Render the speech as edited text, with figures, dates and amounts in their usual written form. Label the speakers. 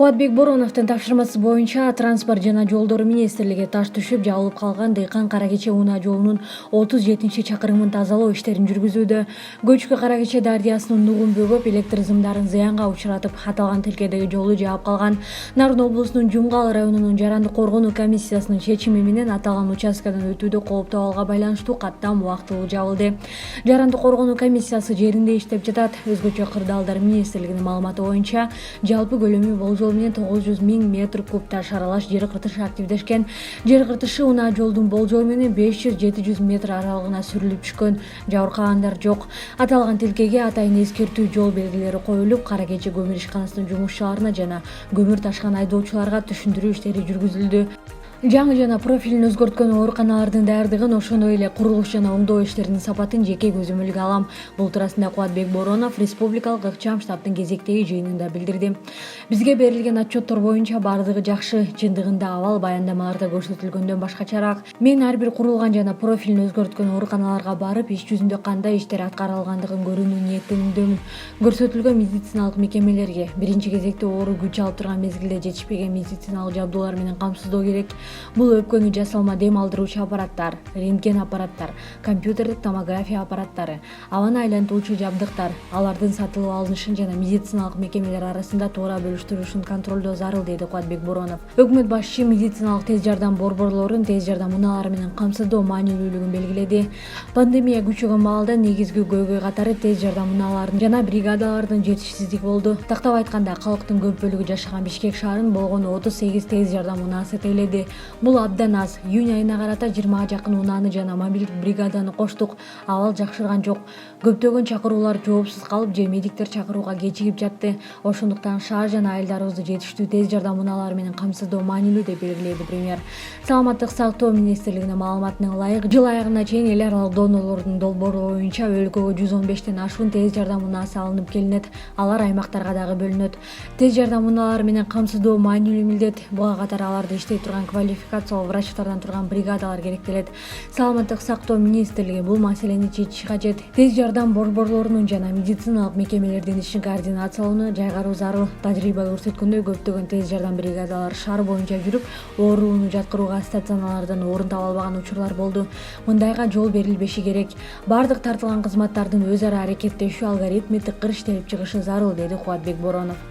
Speaker 1: Кубатбек Бороновдун тапшырмасы боюнча Транспорт жана жолдор министрлиги таш түшүп жабылып калган Дыйкан-Кара-Кече унаа жолунун 37-чакырымын тазалоо иштерин жүргүзүүдө. Көчкү Кара-Кече дарыясынын нугун бөгөп, электр зымдарын зыянга учуратып, аталган тилкедеги жолду жаап калган. Нарын облусунун Жумгал районунун Жаранды коргонуу комиссиясынын чечими менен аталган участкадан өтүүдө кооптуу абалга байланыштуу каттам убактылуу жабылды. Жаранды коргонуу комиссиясы жеринде иштеп жатат. Өзгөчө кырдаалдар министрлигинин маалыматы боюнча жалпы көлөмү болжол менен 900 000 метр куб таш аралаш жер кыртышы активдешкен. Жер кыртышы унаа жолдун болжол менен 500-700 метр аралыгына сүрүлүп түшкөн. Жабыркагандар жок. Аталган тилкеге атайын эскертүү жол белгилери коюлуп, Кара-Кече көмүр ишканасынын жумушчуларына жана көмүр ташкан айдоочуларга түшүндүрүү иштери жүргүзүлдү. Жаңы жана профилин өзгөрткөн ооруканалардын даярдыгын, ошондой эле курулуш жана оңдоо иштеринин сапатын жеке көзөмөлгө алам. Бул туурасында Кубатбек Боронов республикалык ыкчам штабтын кезектеги жыйынында билдирди. Бизге берилген отчеттор боюнча бардыгы жакшы, чындыгында абал баяндамаларда көрсөтүлгөндөн башкачараак. Мен ар бир курулган жана профилин өзгөрткөн ооруканаларга барып, иш жүзүндө кандай иштер аткарылгандыгын көрүүнү ниеттенүүдөмүн. Көрсөтүлгөн медициналык мекемелерге биринчи кезекте оору күч алып турган мезгилде жетишпеген медициналык жабдуулар менен камсыздоо керек. Бул өпкөнү жасалма дем алдыруучу аппараттар, рентген аппараттар, компьютердик томография аппараттары, абаны айлантуучу жабдыктар, алардын сатылып алынышын жана медициналык мекемелер арасында туура бөлүштүрүшүн контролдоо зарыл, деди Кубатбек Боронов. Өкмөт башчы медициналык тез жардам борборлорун тез жардам унаалары менен камсыздоо маанилүүлүгүн белгиледи. Пандемия күчөгөн маалда негизги көйгөй катары тез жардам унааларынын жана бригадалардын жетишсиздиги болду. Тактап айтканда, калктын көп бөлүгү жашаган Бишкек шаарынын болгону 38 тез жардам унаасы тейледи. Бул абдан аз. Июнь айына карата 20 жакын унааны жана мобилдик бригаданы коштук. Абал жакшырган жок. Көптөгөн чакыруулар жоопсуз калып же медиктер чакырууга кечигип жатты. Ошондуктан шаар жана айылдарыбызды жетиштүү тез жардам унаалары менен камсыздоо маанилүү деп белгиледи премьер. Саламаттык сактоо министрлигинин маалыматына ылайык, жыл аягына чейин эл аралык донорлордун долбоору боюнча өлкөгө 115тен ашуун тез жардам унаасы алынып келинет. Алар аймактарга дагы бөлүнөт. Тез жардам унаалары менен камсыздоо маанилүү милдет. Буга катар аларды иштей турган квалификациялуу врачтардан турган бригадалар керектелет. Саламаттык сактоо министрлиги бул маселени чечиши кажет. Тез жардам борборлорунун жана медициналык мекемелердин ишин координациялоону жайгаруу зарыл. Тажрыйба көрсөткөндөй, көптөгөн тез жардам бригадалары шаар боюнча жүрүп, ооруну жаткырууга стационарлардан орун таба албаган учурлар болду. Мындайга жол берилбеши керек. Бардык тартылган кызматтардын өз ара аракеттешүү алгоритми тыкыр иштелип чыгышы зарыл, деди Кубатбек Боронов.